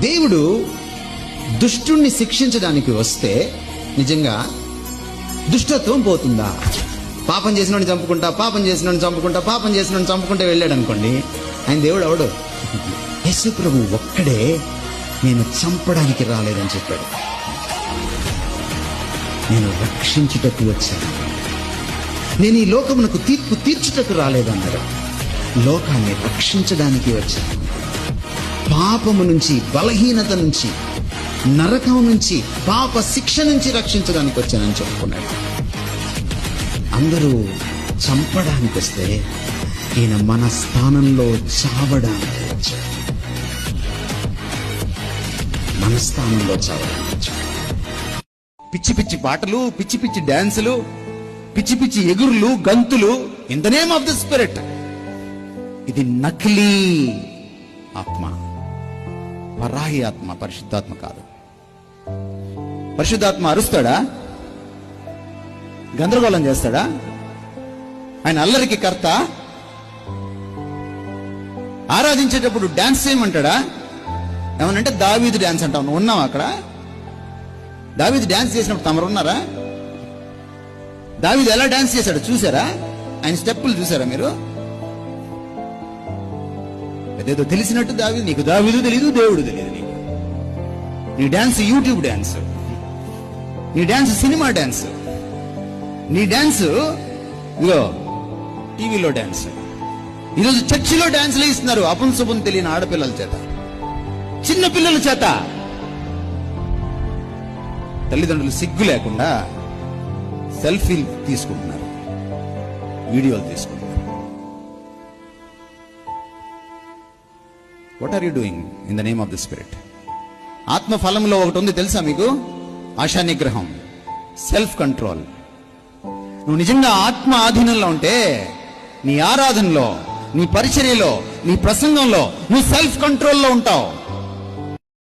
దేవుడు దుష్టుణ్ణి శిక్షించడానికి వస్తే నిజంగా దుష్టత్వం పోతుందా? పాపం చేసినోడిని చంపుకుంటా, పాపం చేసినోడిని చంపుకుంటా, పాపం చేసినోడిని చంపుకుంటా వెళ్ళాడు అనుకోండి, ఆయన దేవుడు అవడు. యేసు ప్రభు ఒక్కడే నేను చంపడానికి రాలేదని చెప్పాడు, నేను రక్షించుటకు వచ్చాను. నేను ఈ లోకమునకు తీర్పు తీర్చుటకు రాలేదన్నాడు, లోకాన్ని రక్షించడానికి వచ్చాను. పాపము నుంచి, బలహీనత నుంచి, నరకం నుంచి, పాప శిక్ష నుంచి రక్షించడానికి వచ్చానని చెప్పుకున్నాడు. అందరూ చంపడానికి వస్తే ఈయన మన స్థానంలో చావడానికి వచ్చాడు, మన స్థానంలో చావడానికి వచ్చాడు. పిచ్చి పిచ్చి పాటలు, పిచ్చి పిచ్చి డాన్సులు, పిచ్చి పిచ్చి ఎగురులు, గంతులు, in the name of the spirit. ఇది నకిలీ ఆత్మ, పరాయి ఆత్మ, పరిశుద్ధాత్మ కాదు. పరిశుద్ధాత్మ అరుస్తాడా? గందరగోళం చేస్తాడా? ఆయన అల్లరికి కర్త. ఆరాధించేటప్పుడు డాన్స్ చేయమంటాడా? ఏమనంటే దావీదు డాన్స్ అంటావు. నువ్వు ఉన్నావు అక్కడ? దావీదు డాన్స్ చేసినప్పుడు తమరున్నారా? దావీదు ఎలా డాన్స్ చేశాడు చూసారా? ఆయన స్టెప్పులు చూసారా మీరు? అదేదో తెలిసినట్టు దావీదు, నీకు దావీదు తెలీదు, దేవుడు తెలియదు నీకు. నీ డాన్స్ యూట్యూబ్ డాన్స్, నీ డాన్స్ సినిమా డాన్స్, నీ డాన్స్ ఇగో టీవీలో డాన్స్. ఈరోజు చర్చిలో డాన్స్లు ఇస్తున్నారు అపుంసపుం తెలియని ఆడపిల్లల చేత, చిన్న పిల్లల చేత. తల్లిదండ్రులు సిగ్గు లేకుండా సెల్ఫీలు తీసుకుంటున్నారు, వీడియోలు తీసుకుంటున్నారు. What are you doing in the name of the spirit? ఆత్మ ఫలంలో ఒకటి ఉంది తెలుసా మీకు? ఆశా నిగ్రహం, సెల్ఫ్ కంట్రోల్. నువ్వు నిజంగా ఆత్మ ఆధీనంలో ఉంటే నీ ఆరాధనలో, నీ పరిచర్యలో, నీ ప్రసంగంలో నువ్వు సెల్ఫ్ కంట్రోల్లో ఉంటావు.